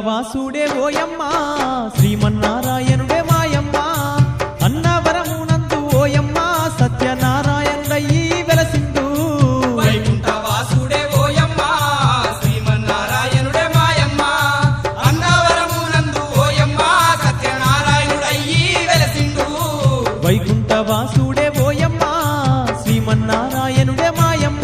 వాసుడే ఓయమ్మ శ్రీమన్నారాయణుడే మాయమ్మ అన్నవరమునందు ఓయమ్మ సత్యనారాయణుడయ్యి వెలసిండు వైకుంఠ వాసుడే ఓయమ్మ శ్రీమన్నారాయణుడే మాయమ్మ అన్నవరమునందు ఓయమ్మ సత్యనారాయణుడయ్యి వెలసిండు వైకుంఠ వాసుడే ఓయమ్మ శ్రీమన్నారాయణుడే మాయమ్మ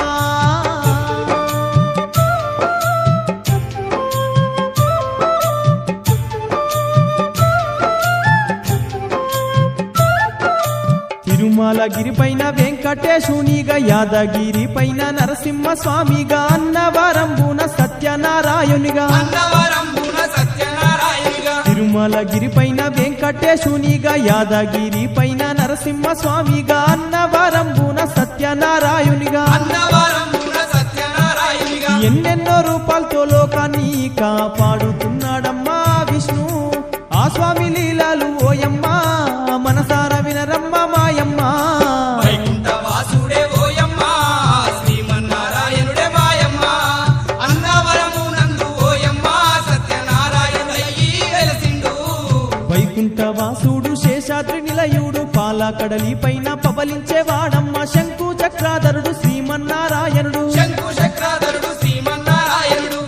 తిరుమలగిరి పైన వెంకటేశునిగా యాదగిరి పైన నరసింహ స్వామిగా అన్నవరంబున సత్యనారాయణునిగా తిరుమలగిరి పైన వెంకటేశునిగా యాదగిరి పైన నరసింహ స్వామిగా అన్నవరంబున సత్యనారాయణునిగా ఎన్నెన్నో రూపాలతో లోకాన్ని కాపాడుతున్నాడమ్మా విష్ణు ఆ స్వామి లీలాలు ఓయమ్మ మనసార వినరమ్మ మాయమ్మ వైకుంఠ వాసుడే ఓయమ్మ శ్రీమన్నారాయణుడే మాయమ్మ అన్నవరమునందు ఓయమ్మ సత్యనారాయణుడయ్యి వెలసిండు వైకుంఠ వాసుడు శేషాద్రి నిలయుడు పాలకడలి పైన పవలించేవాడమ్మ శంకు చక్రాధరుడు శ్రీమన్నారాయణుడు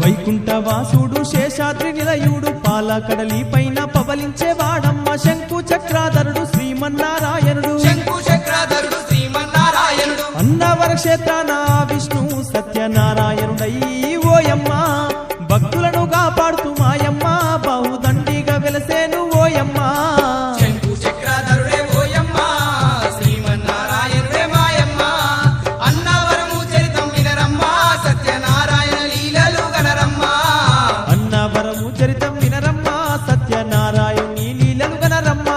వైకుంఠ వాసుడు శేషాద్రి నిలయుడు పాలకడలి పైన పవలించేవాడమ్మ శంకు చక్రాధరుడు శ్రీమన్నారాయణుడు అన్నవర క్షేత్రాన విష్ణు సత్యనారాయణుడయ్యి ఓయమ్మ భక్తులను కాపాడుతూ మాయమ్మ బహుదండిగా వెలసేను ఓయమ్మ అన్నవరము చరితం వినరమ్మ సత్యనారాయణుని లీలలు గనరమ్మ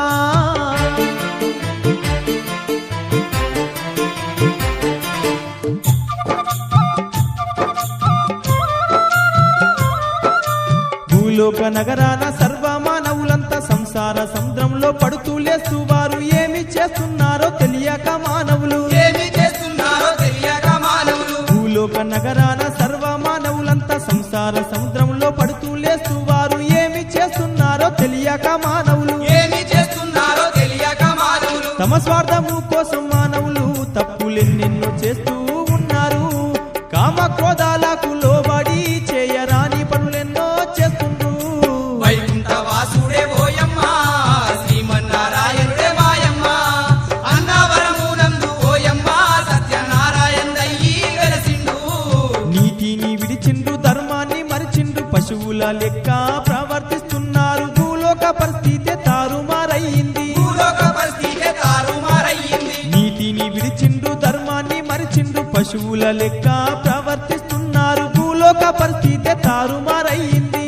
భూలోక నగరాన సర్వమానవులంతా సంసార సముద్రంలో పడుతూ లేస్తూ వారు ఏమి చేస్తున్నారో తెలియక మానవులు భూలోక నగరాన సర్వమానవులంతా సంసార సముద్రంలో పడుతూ లేస్తూ వారు ఏమి చేస్తున్నారో తెలియక మానవులు తమ స్వార్థము కోసం మానవులు తప్పులెన్నెన్నో చేస్తూ ఉన్నారు కామ క్రోధాలకు లోబడి చేయరాని పనులెన్నో చేస్తుండ్రు వైకుంఠ వాసుడే ఓయమ్మ శ్రీమన్నారాయణుడే మాయమ్మ అన్నవరమునందు ఓయమ్మ సత్యనారాయణుడయ్యి వెలసిండు నీతిని విడిచిండు ధర్మాన్ని మరిచిండు పశువుల లెక్క ప్రవర్తిస్తున్నారు భూలోక పరిస్థితి తారుమారయ్యింది నీతిని విడిచిండు ధర్మాన్ని మరిచిండు పశువుల లెక్క ప్రవర్తిస్తున్నారు భూలోక పరిస్థితి తారుమారయ్యింది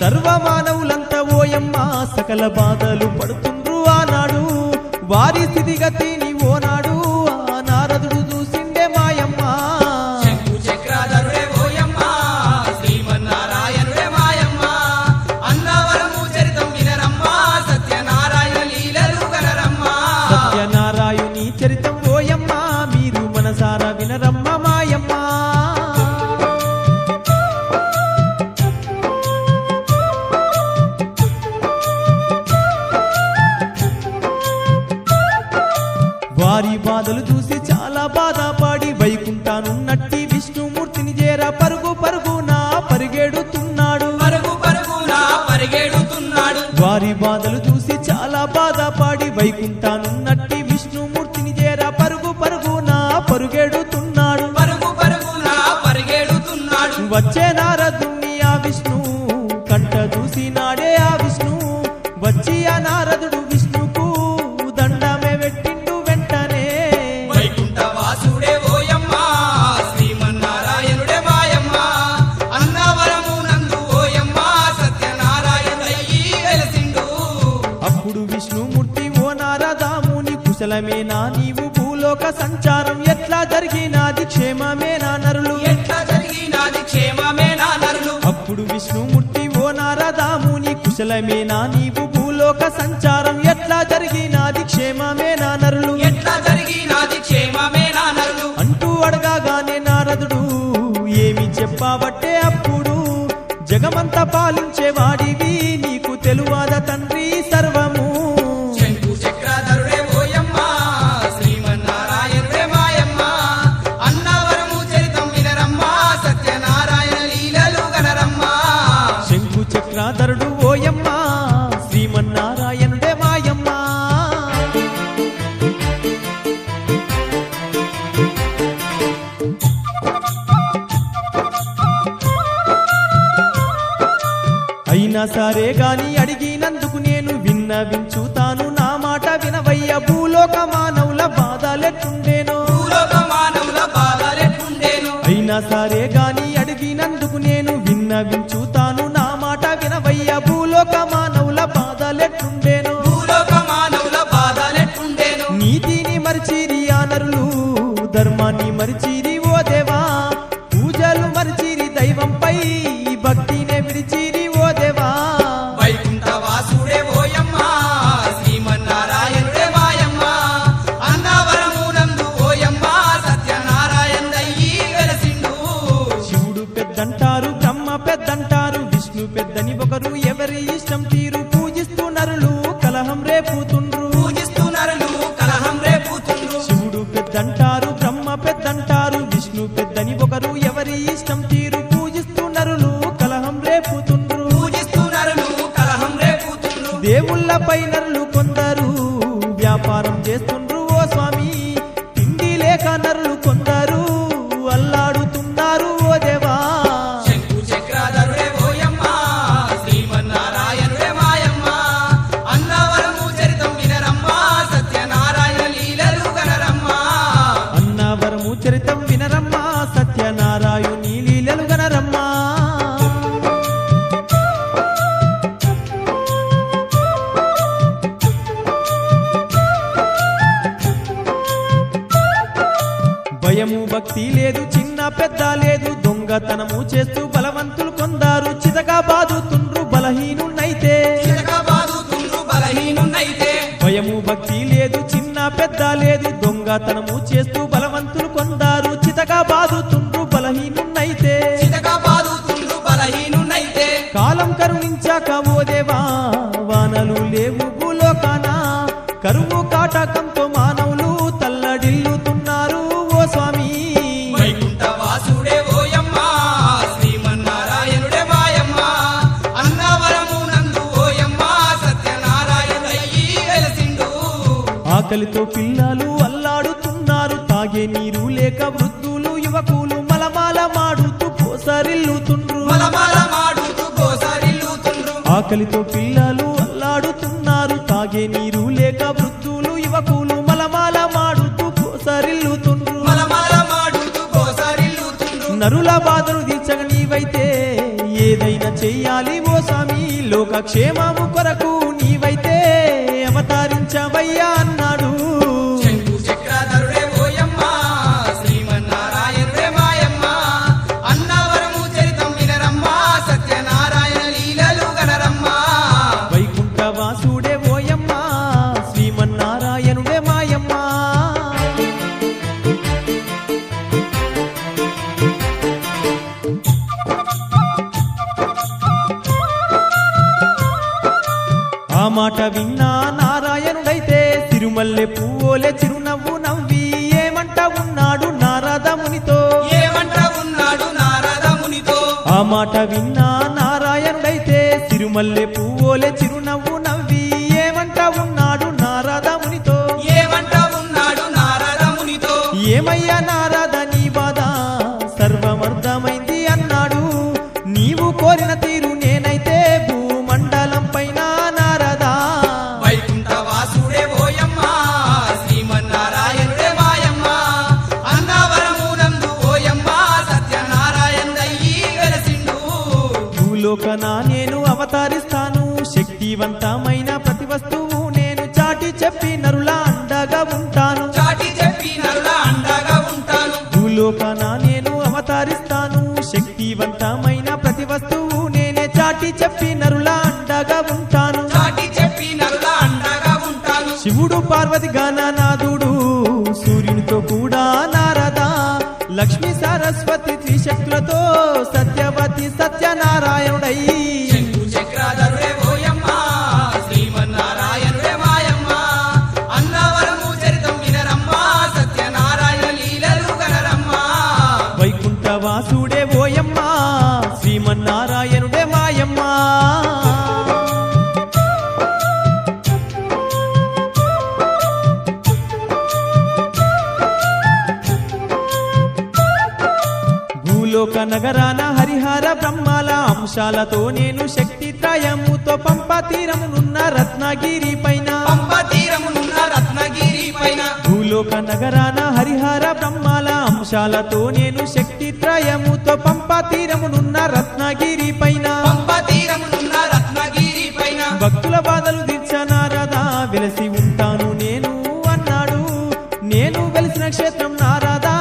సర్వమానవులంతా ఓయమ్మ సకల బాధలు పడుతుండ్రు ఆనాడు వారి స్థితిగతిని ఓనాడు ఆ నారదుడు చూసిండే మాయమ్మ సత్యనారాయణి చరితం ఓయమ్మ మీరు మనసారా వినరమ్మ మాయమ్మ వారి బాధలు చూసి చాలా బాధపడి వైకుంఠానున్నట్టి విష్ణుమూర్తిని చేర పరుగు పరుగున పరిగెడుతున్నాడు వారి బాధలు చూసి చాలా బాధపడి వైకుంఠానున్నట్టి విష్ణుమూర్తిని చేర పరుగు పరుగున పరుగెడుతున్నాడు వచ్చే నారదుణ్ణి ఆ విష్ణు కంట చూసినాడే ఆ విష్ణు వచ్చి ఆ నారదుడు విష్ణుకు దండమే పెట్టిండు వెంటనే వైకుంఠ వాసుడే ఓయమ్మ శ్రీమన్నారాయణుడే మాయమ్మ అన్నవరమునందు ఓయమ్మ సత్యనారాయణుడయ్యి వెలసిండు అప్పుడు విష్ణుమూర్తి ఓ నారదాముని కుశలమేనా నీవు భూలోక సంచారం ఎట్లా జరిగినాది క్షేమమేనా నరులు అప్పుడు విష్ణుమూర్తి ఓ నారదాముని కుశలమేనా నీవు భూలోక సంచారం ఎట్లా జరిగినాది క్షేమమేనా నరులు అంటూ అడగాగానే నారదుడు ఏమి చెప్పాబట్టే అప్పుడు జగమంతా పాలించేవాడివి నీకు తెలువాద తండ్రి సర్వము శంకు చక్రధరుడే ఓయమ్మ శ్రీమన్నారాయణుడే మాయమ్మ అన్నవరము చరితం వినరమ్మ సత్యనారాయణ లీలలు గనరమ్మ శంకు చక్రాధరుడు ఓయమ్మ శ్రీమన్నారాయణుడే మాయమ్మ అయినా సరే గాని అడిగినందుకు నేను విన్నవించుతాను నా మాట వినవయ్య భూలోక మానవుల బాధలెట్టుండేనో భూలోక మానవుల బాధలెట్టుండేను అయినా సరే గాని అడిగినందుకు నేను విన్నవించుతాను నా మాట వినవయ్య భూలోక మానవుల బాధలెట్టుండేనో భూలోక మానవుల బాధలెట్టుండేను నీతిని మరిచిరి ఆ నరులు ధర్మాన్ని మరిచిరి ఓ దేవా పూజలు మరిచిరి దైవంపై భక్తినే విడిచిరి ఓ దేవా వైకుంఠ వాసుడే ఓయమ్మ శ్రీమన్నారాయణుడే మాయమ్మ అన్నవరమునందు ఓయమ్మ సత్యనారాయణ దయ్యి వెలసిండు శివుడు పెద్దంటారు బ్రహ్మ పెద్దంటారు విష్ణు పెద్దని ఒకరు ఎవరి ఇష్టం తీరు పూజిస్తూ నరులు కలహం రేపుతుండ్రు పూజిస్తున్నరులు కలహం రేపుతుండ్రు శివుడు పెద్దంటారు బ్రహ్మ పెద్దంటారు విష్ణు పెద్దని ఒకరు ఎవరి ఇష్టం తీరు పూజిస్తూ నరులు కలహం రేపుతుండ్రు పూజిస్తున్నరులు కలహం రేపుతుండ్రు దేవుళ్ళపై నరులు కొందరు వ్యాపారం చేస్తుండ్రు ఓ స్వామి తిండి లేక నరులు కొందరు అల్లాడుతున్నారు ఓ దేవా శంకు చక్రధరుడే ఓయమ్మ శ్రీమన్నారాయణుడే మాయమ్మ అన్నవరము చరితం వినరమ్మ సత్యనారాయణ లీలలు గనరమ్మ అన్నవరము చరితం వినరమ్మా సత్యనారాయణి లీలలు గనరమ్మా భయము భక్తి లేదు చిన్న పెద్ద లేదు దొంగతనము చేస్తూ బలవంతులు కొందారు చితగా బాదుతుండ్రు బలహీనున్నైతే చితక బాదుతుండ్రు బలహీనున్నైతే భయము భక్తి లేదు చిన్న పెద్ద లేదు దొంగతనము చేస్తూ బలవంతులు కొందారు చితగా బాదుతుండ్రు బలహీనున్నైతే చితక బాదుతుండ్రు బలహీనున్నైతే కాలం కరుణించాక ఓ దేవా వానలు లేవు భూలోకాన కరువు కాటకంతో మానవులు తల్లడిల్లుతున్నారు ఓ స్వామి వైకుంఠ వాసుడే ఓయమ్మ శ్రీమన్నారాయణుడే మాయమ్మ అన్నవరమునందు ఓయమ్మ సత్యనారాయణ దయ్యి వెలసిండు ఆకలితో పిల్లలు అల్లాడుతున్నారు తాగే నీరు లేక వృద్ధులు యువకులు మలమాల మాడుతూ పోసరిల్లుతుండ్రు మలమల మాడుతూ కోసరిల్లుతుండ్రు ఆకలితో పిల్లలు అల్లాడుతున్నారు తాగే నీరు లేక వృద్ధులు యువకులు మలమాల మాడుతూ పోసరిల్లుతుండ్రు మలమల మాడుతూ కోసరిల్లుతుండ్రు నరుల బాధలు తీర్చగ నీవైతే ఏదైనా చెయ్యాలి ఓ స్వామి లోకక్షేమము కొరకు నీవైతే అవతరించవయ్యా అన్నాడు శంకు చక్రధరుడే ఓయమ్మ శ్రీమన్నారాయణుడే మాయమ్మ అన్నవరము చరితం వినరమ్మ సత్యనారాయణ లీలలు గనరమ్మ వైకుంఠ వాసుడే ఓయమ్మ శ్రీమన్నారాయణుడే మాయమ్మ ఆ మాట విన్నా నారాయణుడైతే తిరుమల్లె పువ్వులే చిరునవ్వు నవ్వి ఏమంట ఉన్నాడు నారద మునితో ఏమంట ఉన్నాడు నారద మునితో ఆ మాట విన్నా నారాయణుడైతే తిరుమల్లె పువ్వులే చిరునవ్వు నవ్వి ఏమంట ఉన్నాడు నారద మునితో ఏమంట ఉన్నాడు నారద మునితో ఏమయ్యా నారద నీ బాధ సర్వమర్థమైంది అన్నాడు నీవు కోరిన తీరు నేనైతే భూమండలం పైన నారదా వైకుంఠ వాసుడే ఓయమ్మ శ్రీమన్నారాయణుడే మాయమ్మ అన్నవరమునందు ఓయమ్మ సత్యనారాయణ దయ్యి వెలసిండు భూలోకన నేను అవతరిస్తాను శక్తివంతమైన ప్రతి వస్తువు నేను చాటి చెప్పి నరుల అండగా ఉంటాను చాటి చెప్పి నరుల అండగా ఉంటాను భూలోకన నేను అవతరిస్తాను శక్తివంతమైన ప్రతి వస్తువు నేనే చాటి చెప్పి నరుల అండగా ఉంటాను చాటి చెప్పి నరుల అండగా ఉంటాను శివుడు పార్వతి గణనాథుడు సూర్యునితో కూడా నారద లక్ష్మీ సరస్వతి త్రిశక్తులతో సత్యవతి సత్యనారాయణుడై భూలోక నగరాన హరిహర బ్రహ్మాల అంశాలతో నేను శక్తి త్రయముతో పంప తీరమునున్న రత్నగిరి పైన పంప తీరమునున్న రత్నగిరి పైన భూలోక నగరాన హరిహర బ్రహ్మాల అంశాలతో నేను శక్తి త్రయముతో పంప తీరమునున్న రత్నగిరి పైన పంప తీరమునున్న రత్నగిరి పైన భక్తుల బాధలు తీర్చనారదా వెలసి ఉంటాను నేను అన్నాడు నేను వెలిసిన క్షేత్రం నారదా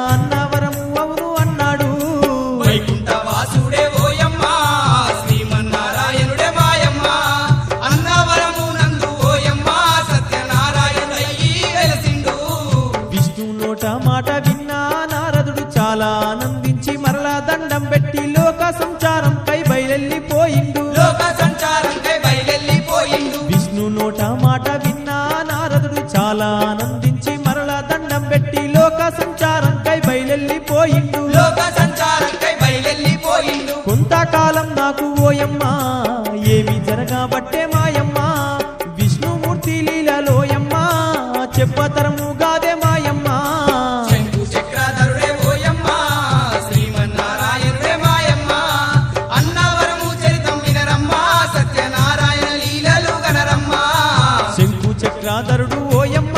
అన్నవరము అవును అన్నాడు వైకుంఠ వాసుడే ఓయమ్మ శ్రీమన్నారాయణుడే మాయమ్మ అన్నవరము నందు ఓయమ్మ సత్యనారాయణయ్యి వెలసిండు విష్ణు నోట మాట విన్నా నారదుడు చాలా ఆనందించి మరలా దండం పెట్టి లోక సంచారం కై బయలెళ్ళిపోయిండు లోక సంచారంకై బయలెళ్ళిపోయిండు విష్ణు నోట మాట విన్నా నారదుడు చాలా ఆనందించి మరలా దండం పెట్టి లోక సంచారం కై బయలెళ్ళిపోయిండు లోక సంచారంకై బయలెళ్ళిపోయిండు కొంతకాలం నాకు ఓయమ్మ ఏమి జరగబట్టే మాయమ్మ విష్ణుమూర్తి లీలలోయమ్మ చెప్పతరము గాదే మాయమ్మ శంకు చక్రధరుడే ఓయమ్మ శ్రీమన్నారాయణుడే మాయమ్మ అన్నవరము చరితం వినరమ్మ సత్యనారాయణ లీలలు గనరమ్మ శంకు చక్రాధరుడు ఓయమ్మ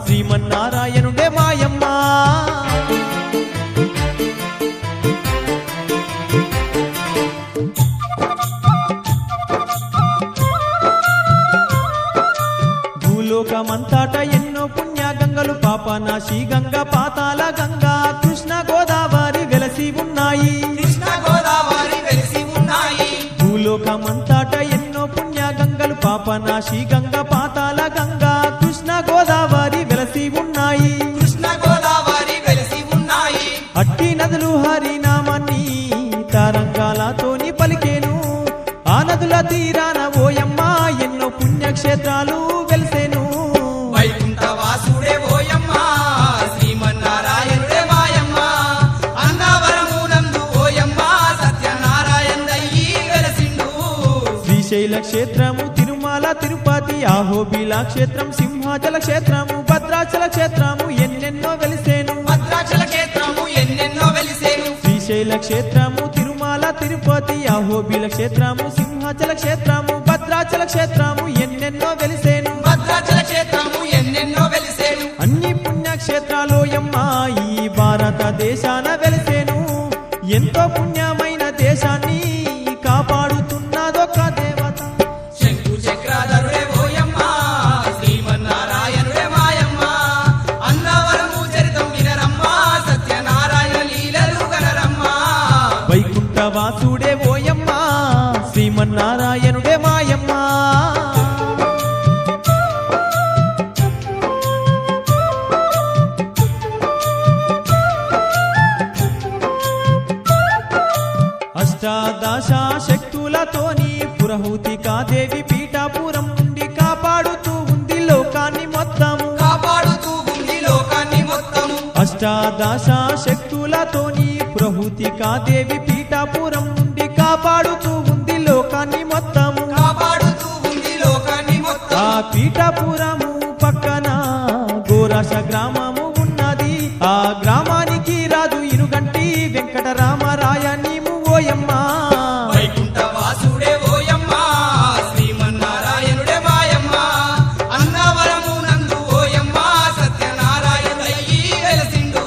శ్రీమన్నారాయణుడే మాయమ్మ భూలోకమంతట ఎన్నో పుణ్య గంగలు పాపనాశి గంగ పాతాల గంగా కృష్ణ గోదావరి వెలసి ఉన్నాయి కృష్ణ గోదావరి వెలిసి ఉన్నాయి భూలోకమంతట ఎన్నో పుణ్య గంగలు పాపనాశి గంగ పాతాల గంగా కృష్ణ గోదావరి వెలసి ఉన్నాయి కృష్ణ గోదావరి వెలిసి ఉన్నాయి అట్టి నదులు హరినామాన్ని తరంగాలతోని పలికేను ఆ నదుల తీరాన ఓయమ్మ ఎన్నో పుణ్యక్షేత్రాలు వెలిసేను వైకుంఠ వాసుడే ఓయమ్మ శ్రీమన్నారాయణుడే మాయమ్మ అన్నవరము నందు ఓయమ్మ సత్యనారాయణయ్యి వెలసిండు శ్రీశైల క్షేత్రము తిరుమల తిరుపతి ఆహోబిల క్షేత్రం సింహాచల క్షేత్రము భద్రాచల క్షేత్రము ఎన్నెన్నో వెలిసేను భద్రాచల క్షేత్రము ఎన్నెన్నో వెలిసేను శ్రీశైల క్షేత్రము తిరుమల తిరుపతి ఆహోబిల క్షేత్రము సింహాచల క్షేత్రము భద్రాచల క్షేత్రము ఎన్నెన్నో వెలిసేను భద్రాచల క్షేత్రము ఎన్నెన్నో వెలిసేను అన్ని పుణ్యక్షేత్రాలోయమ్మ ఈ భారతదేశాన వెలిసేను ఎంతో పుణ్యమైన దేశాన్ని కాపాడుతున్నదొక దేవత శంకు చక్రధరుడే ఓయమ్మ శ్రీమన్నారాయణుడే మాయమ్మ అన్నవరము చరితం వినరమ్మ సత్యనారాయణ లీలలు గనరమ్మ వైకుంఠ వాసుడే ఓయమ్మ శ్రీమన్నారాయణుడే మాయమ్మ అష్టాదశ శక్తులతోని పురహూతికాదేవి పీఠాపురం నుండి కాపాడుతూ ఉంది లోకాన్ని మొత్తము కాపాడుతూ ఉంది లోకాన్ని మొత్తము అష్టాదశ శక్తులతోని పురహూతికాదేవి పీఠాపురం నుండి కాపాడుతూ ఉంది లోకాన్ని మొత్తము కాపాడుతూ ఉంది లోకాన్ని మొత్తం ఆ పీఠాపురము పక్కన గోరాశ గ్రామము ఉన్నది ఆ గ్రామానికి రాజు ఇనుగంటి వెంకటరామరాయ నీము ఓయమ్మ వైకుంఠ వాసుడే ఓయమ్మ శ్రీమన్నారాయణుడే మాయమ్మ అన్నవరము నందు ఓయమ్మ సత్యనారాయణయ్యి వెలసిండు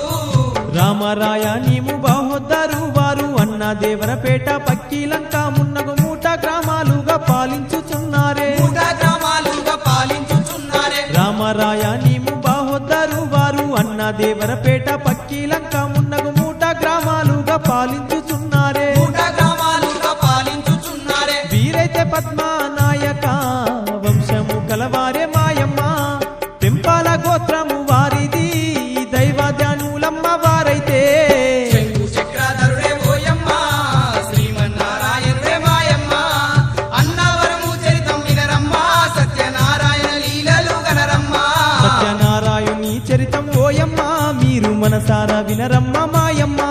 రామరాయ నీము బాహోద్దరు వారు అన్న దేవరపేట పక్కిలంక మున్నగు మూట గ్రామాలుగా పాలించుచున్నారే మూట గ్రామాలుగా పాలించుచున్నారే రామరాయ నీము బాహోద్దరు వారు అన్న దేవరపేట పక్కిలంక మున్నగు మూట గ్రామాలుగా పాలించుచున్నారే మూట గ్రామాలుగా పాలించుచున్నారే వీరైతే పద్మానాయక వంశము కలవారే మాయమ్మ పెంపాల గోత్రము వారిది దైవధ్యానులమ్మ వారైతే శంకు చక్రధరుడే ఓయమ్మ శ్రీమన్నారాయణుడే మాయమ్మ అన్నవరము చరితం వినరమ్మ సత్యనారాయణ లీలలు గనరమ్మ సత్యనారాయణి చరితం ఓయమ్మ మీరు మనసారా వినరమ్మ మాయమ్మ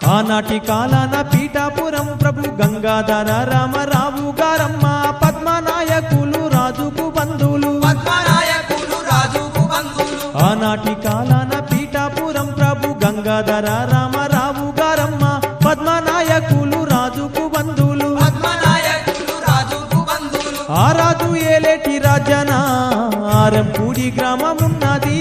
ఆ ఆనాటి కాలాన పీఠాపురం ప్రభు గంగాధర రామరావు గారమ్మ పద్మనాయకులు రాజుకు బంధువులు పద్మనాయకులు రాజుకు బంధువులు ఆనాటి కాలాన పీఠాపురం ప్రభు గంగాధర రామరావు గారమ్మ పద్మనాయకులు రాజుకు బంధువులు పద్మనాయకులు రాజుకు బంధువులు ఆ రాజు ఏలేటి రాజన ఆరంపూడి గ్రామమున్నది